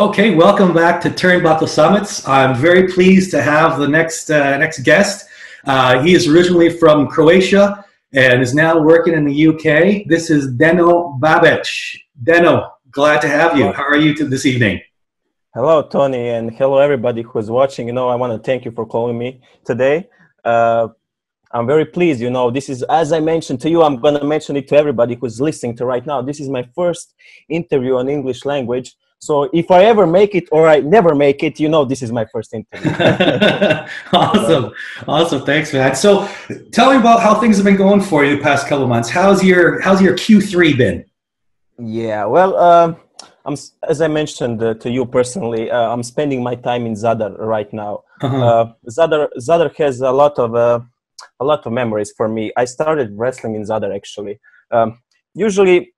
Okay, welcome back to Turnbuckle Summits. I'm very pleased to have the next guest. He is originally from Croatia and is now working in the UK. This is Deno Babic. Deno, glad to have you. How are you this evening? Hello, Tony, and hello, everybody who is watching. I want to thank you for calling me today. I'm very pleased. This is, as I mentioned to you, I'm going to mention it to everybody who's listening to right now. This is my first interview on English language. So if I ever make it or I never make it, this is my first interview. Awesome. Thanks, man. So tell me about how things have been going for you the past couple of months. How's your Q3 been? Yeah, well, as I mentioned to you personally, I'm spending my time in Zadar right now. Zadar has a lot of memories for me. I started wrestling in Zadar actually. Usually,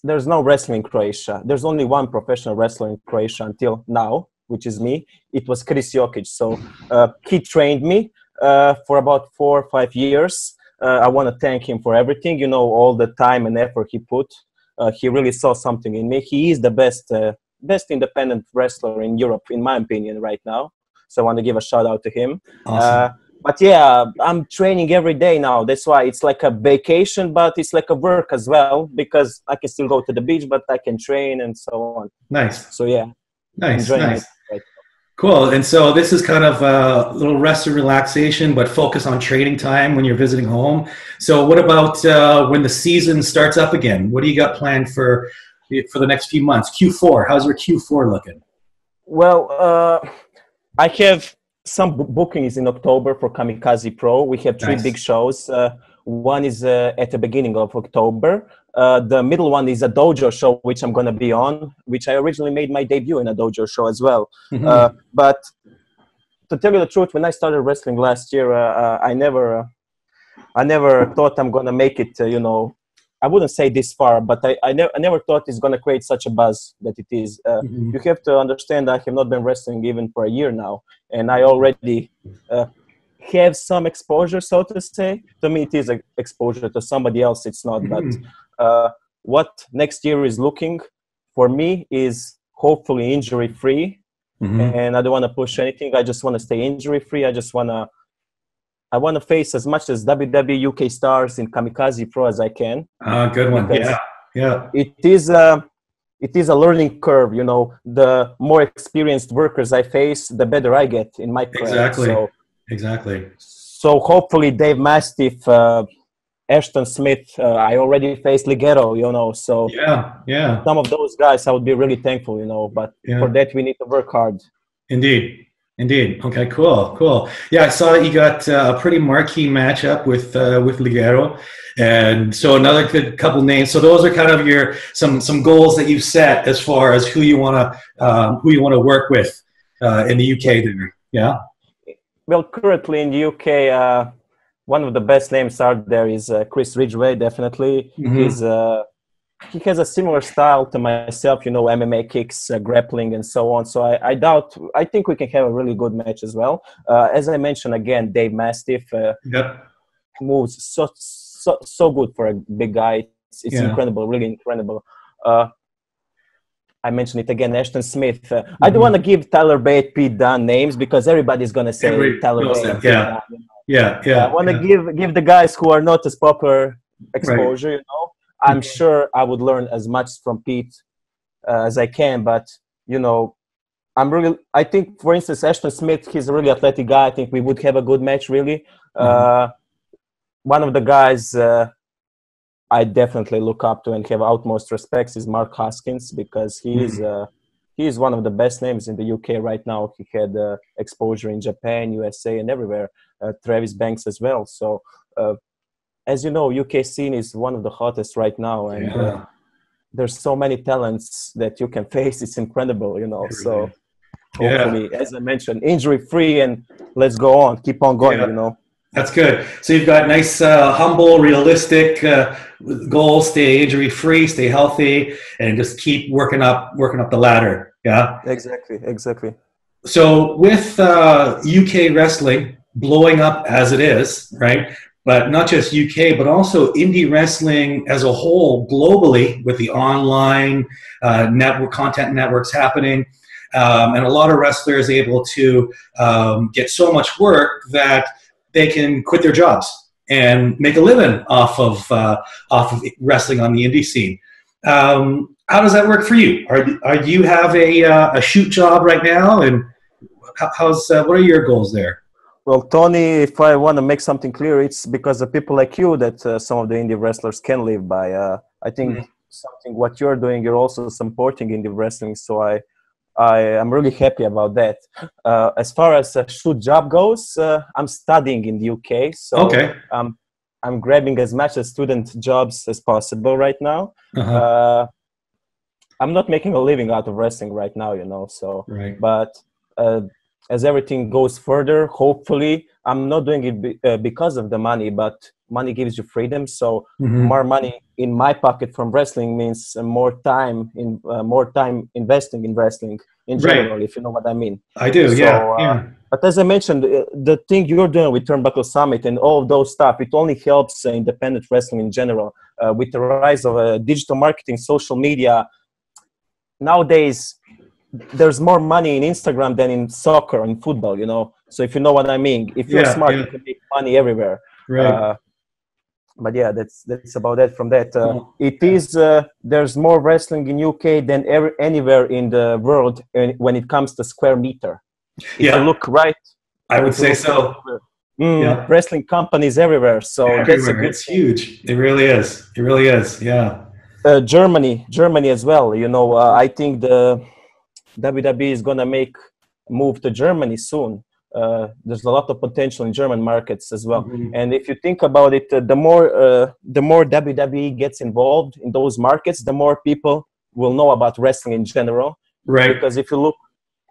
there's no wrestling in Croatia. There's only one professional wrestler in Croatia until now, which is me. It was Kris Jokić. So he trained me for about 4 or 5 years. I want to thank him for everything, all the time and effort he put. He really saw something in me. He is the best independent wrestler in Europe, in my opinion, right now. So I want to give a shout out to him. Awesome. But yeah, I'm training every day now. That's why it's like a vacation, but it's like a work as well, because I can still go to the beach, but I can train and so on. Nice. So yeah. Nice. Cool. And so this is kind of a little rest and relaxation, but focus on training time when you're visiting home. So what about when the season starts up again? What do you got planned for the next few months? Q4, how's your Q4 looking? Well, I have some bookings in October for Kamikaze Pro. We have 3 big shows. One is at the beginning of October. The middle one is a dojo show, which I'm going to be on, which I originally made my debut in a dojo show as well. But to tell you the truth, when I started wrestling last year, I never thought I'm going to make it, I wouldn't say this far, but I never thought it's going to create such a buzz that it is. You have to understand I have not been wrestling even for a year now, and I already have some exposure, so to say. To me, it is an exposure. To somebody else, it's not. But what next year is looking for me is hopefully injury-free, and I don't want to push anything. I just want to stay injury-free. I want to face as much as WWE UK stars in Kamikaze Pro as I can. Good one. Yeah. It is a learning curve. The more experienced workers I face, the better I get in my craft. Exactly. So hopefully Dave Mastiff, Ashton Smith, I already faced Ligero, so yeah. Some of those guys I would be really thankful, but for that we need to work hard. Indeed. Okay, cool. Yeah, I saw that you got a pretty marquee matchup with Ligero, and so another good couple names. So those are kind of your some goals that you've set as far as who you want to work with in the UK there. Yeah. Well, currently in the UK, one of the best names out there is Chris Ridgway. Definitely, he has a similar style to myself, MMA kicks, grappling, and so on. So I think we can have a really good match as well. As I mentioned again, Dave Mastiff moves so good for a big guy. It's incredible, really incredible. I mentioned it again, Ashton Smith. I don't want to give Tyler Bate, Pete Dunne names because everybody's going to say Tyler Bate. Yeah. I want to give the guys who are not as popular exposure, I'm sure I would learn as much from Pete as I can, but I think, for instance, Ashton Smith, he's a really athletic guy. I think we would have a good match, really. One of the guys I definitely look up to and have utmost respects is Mark Hoskins, because he is one of the best names in the UK right now. He had exposure in Japan, USA, and everywhere. Travis Banks as well. So, as you know, UK scene is one of the hottest right now, and there's so many talents that you can face. It's incredible, So, hopefully, as I mentioned, injury-free, and let's go on, keep on going, That's good. So you've got nice, humble, realistic goals. Stay injury-free, stay healthy, and just keep working up the ladder. Yeah. Exactly. So with UK wrestling blowing up as it is, right? But not just UK, but also indie wrestling as a whole globally with the online content networks happening. and a lot of wrestlers able to get so much work that they can quit their jobs and make a living off of wrestling on the indie scene. How does that work for you? Are you have a shoot job right now, and what are your goals there? Well, Tony, if I want to make something clear, it's because of people like you that some of the indie wrestlers can live by. I think something what you're doing, you're also supporting indie wrestling, so I am really happy about that. As far as a shoot job goes, I'm studying in the UK, so okay. I'm grabbing as much as student jobs as possible right now. I'm not making a living out of wrestling right now, you know. So, right. But as everything goes further, hopefully, I'm not doing it because of the money, but money gives you freedom. So more money in my pocket from wrestling means more time investing in wrestling in general, if you know what I mean. I do, so, yeah. But as I mentioned, the thing you're doing with Turnbuckle Summit and all of those stuff, it only helps independent wrestling in general. With the rise of digital marketing, social media, nowadays, there's more money in Instagram than in soccer and football, you know. So if you know what I mean, if you're smart, you can make money everywhere. Right. But yeah, that's about it. From that, it is there's more wrestling in UK than anywhere in the world when it comes to square meter. If you look right, I would say so. Wrestling companies everywhere. So everywhere. That's a good it's huge. It really is. It really is. Yeah. Germany as well. You know, I think the WWE is gonna move to Germany soon. There's a lot of potential in German markets as well. And if you think about it, the more WWE gets involved in those markets, the more people will know about wrestling in general. Right. Because if you look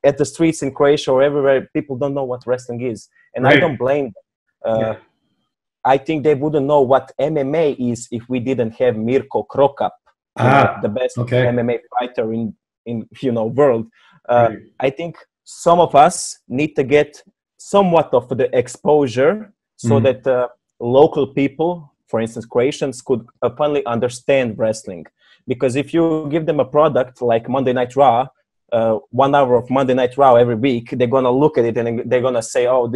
at the streets in Croatia or everywhere, people don't know what wrestling is. And I don't blame them. I think they wouldn't know what MMA is if we didn't have Mirko Krokap, the best MMA fighter in world. I think some of us need to get somewhat of the exposure so that local people, for instance, Croatians, could finally understand wrestling. Because if you give them a product like Monday Night Raw, 1 hour of Monday Night Raw every week, they're going to look at it and they're going to say, oh,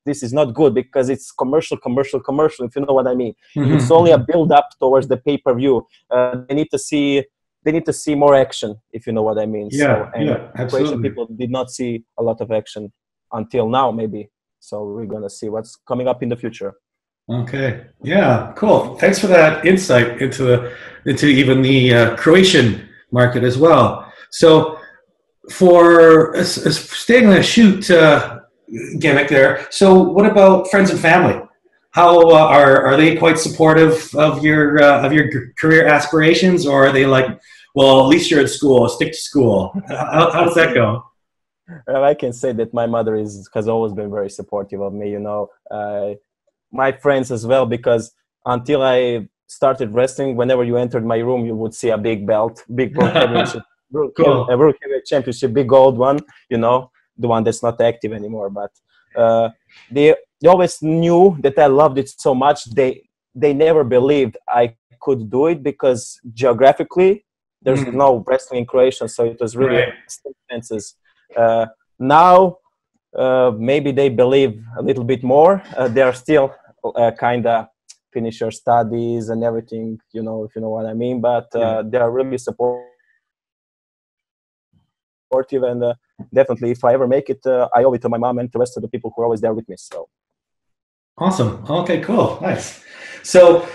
this is not good because it's commercial, if you know what I mean. It's only a build-up towards the pay-per-view. They need to see more action, if you know what I mean. Absolutely. People did not see a lot of action until now, maybe. So we're going to see what's coming up in the future. Okay. Yeah, cool. Thanks for that insight into even the Croatian market as well. So for staying on a shoot gimmick there, so what about friends and family? How are they quite supportive of your career aspirations, or are they like, well, at least you're in school, stick to school? How does that go? I can say that my mother has always been very supportive of me, you know. My friends as well, because until I started wrestling, whenever you entered my room, you would see a big belt, big World Heavyweight World Heavyweight Championship, big gold one, you know, the one that's not active anymore. But they always knew that I loved it so much. They never believed I could do it because geographically there's no wrestling in Croatia, so it was really circumstances. Now maybe they believe a little bit more. They are still kind of finish your studies and everything, you know, if you know what I mean. But they are really supportive, and definitely, if I ever make it, I owe it to my mom and the rest of the people who are always there with me. So awesome. Okay, cool, nice. So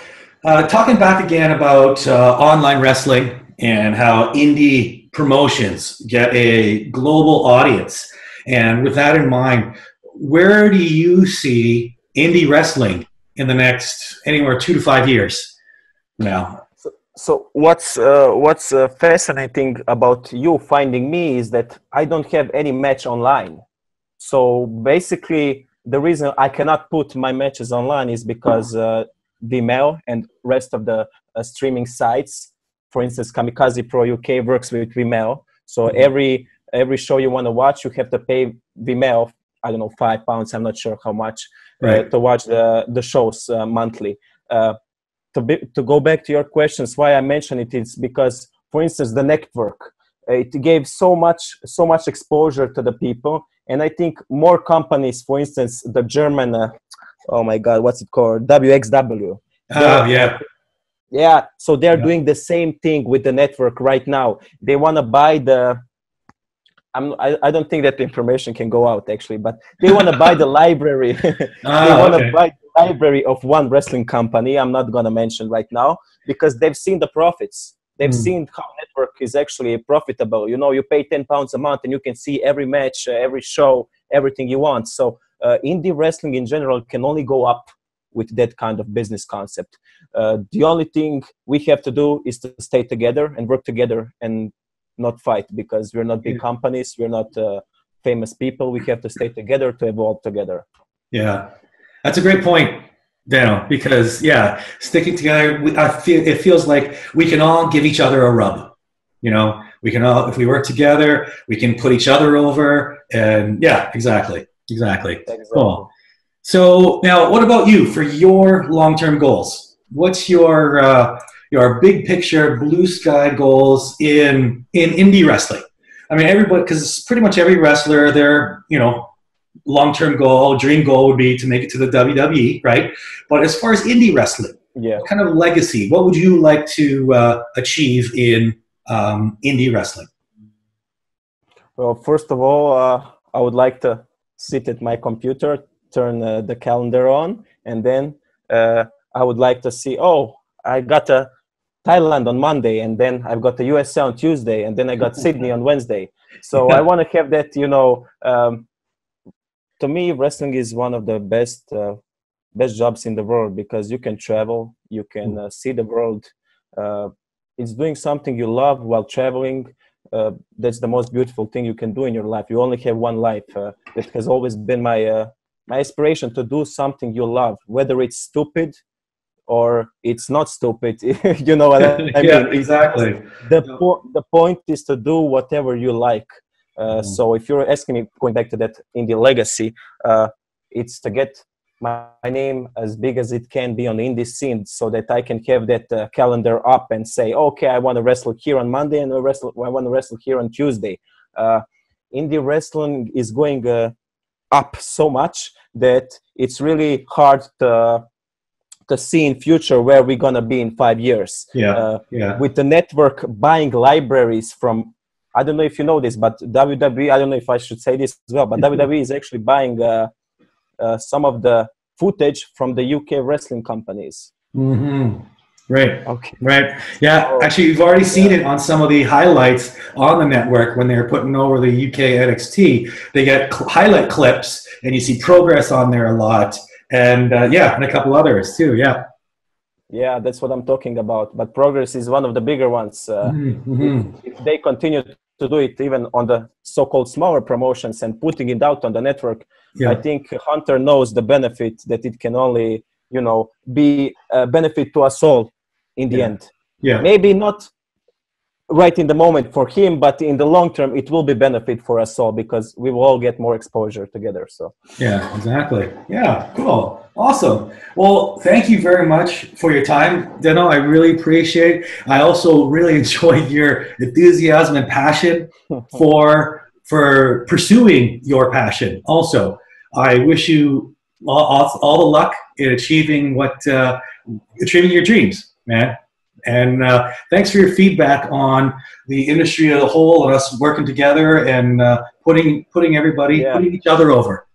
talking back again about online wrestling and how indie promotions get a global audience, and with that in mind, where do you see indie wrestling in the next anywhere 2 to 5 years now? So what's fascinating about you finding me is that I don't have any match online. So basically, the reason I cannot put my matches online is because Vimeo and rest of the streaming sites, for instance, Kamikaze Pro UK works with Vimeo. So every show you want to watch, you have to pay Vimeo, I don't know, £5, I'm not sure how much, to watch the shows monthly. To go back to your questions, why I mention it is because, for instance, the network. it gave so much exposure to the people. And I think more companies, for instance, the German, oh my God, what's it called? WXW. Oh, yeah. Yeah, so they're doing the same thing with the network right now. They want to buy the, I don't think that the information can go out actually, but they want to buy the library. They want to buy the library of one wrestling company. I'm not going to mention right now because they've seen the profits. They've seen how network is actually profitable. You know, you pay £10 a month and you can see every match, every show, everything you want. So indie wrestling in general can only go up with that kind of business concept. The only thing we have to do is to stay together and work together and not fight, because we're not big companies, we're not famous people. We have to stay together to evolve together. Yeah, that's a great point, Deno, because sticking together, it feels like we can all give each other a rub. You know, we can all, if we work together, we can put each other over, and exactly. Cool. So now, what about you for your long-term goals? What's your big picture, blue sky goals in indie wrestling? I mean, everybody, because pretty much every wrestler, their long-term goal, dream goal would be to make it to the WWE, right? But as far as indie wrestling, what kind of legacy? What would you like to achieve in indie wrestling? Well, first of all, I would like to sit at my computer, turn the calendar on, and then I would like to see, I got a Thailand on Monday, and then I've got the USA on Tuesday, and then I got Sydney on Wednesday. So I want to have that, to me, wrestling is one of the best jobs in the world, because you can travel, you can see the world. It's doing something you love while traveling. That's the most beautiful thing you can do in your life. You only have one life. That has always been my aspiration, to do something you love, whether it's stupid or it's not stupid. You know what I mean? Exactly. The point is to do whatever you like. So if you're asking me, going back to that indie legacy, it's to get my name as big as it can be on the indie scene, so that I can have that calendar up and say, okay, I want to wrestle here on Monday, and I want to wrestle here on Tuesday. Indie wrestling is going up so much that it's really hard to see in future where we're going to be in 5 years. With the network buying libraries from, I don't know if you know this, but WWE, I don't know if I should say this as well, but WWE is actually buying some of the footage from the UK wrestling companies. Right. Okay. Right. Yeah. Actually, you've already seen it on some of the highlights on the network when they're putting over the UK NXT. They get highlight clips, and you see Progress on there a lot, and and a couple others too. Yeah, that's what I'm talking about. But Progress is one of the bigger ones. If they continue to do it even on the so-called smaller promotions and putting it out on the network, I think Hunter knows the benefit that it can only, be a benefit to us all in the end. Maybe not right in the moment for him, but in the long term, it will be benefit for us all, because we will all get more exposure together. So exactly. Yeah, cool. Awesome. Well, thank you very much for your time, Deno. I really appreciate it. I also really enjoyed your enthusiasm and passion for pursuing your passion. Also, I wish you all the luck in achieving your dreams, man. And thanks for your feedback on the industry as a whole, and us working together and putting each other over.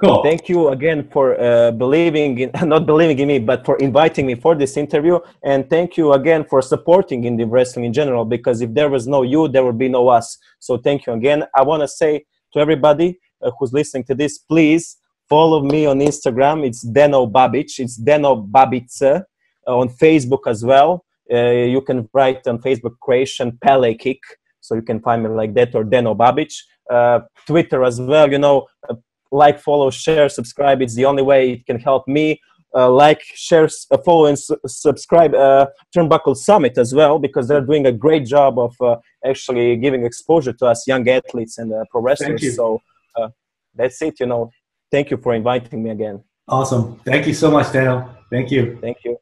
Cool. Thank you again for not believing in me, but for inviting me for this interview. And thank you again for supporting indie wrestling in general, because if there was no you, there would be no us. So thank you again. I want to say to everybody who's listening to this, please follow me on Instagram. It's Deno Babic. It's Deno Babic. On Facebook as well. You can write on Facebook Creation Pele Kick, so you can find me like that, or Deno Babic. Twitter as well, like, follow, share, subscribe. It's the only way it can help me. Like, share, follow, and subscribe Turnbuckle Summit as well, because they're doing a great job of actually giving exposure to us young athletes and pro wrestlers. So that's it, Thank you for inviting me again. Awesome. Thank you so much, Deno. Thank you. Thank you.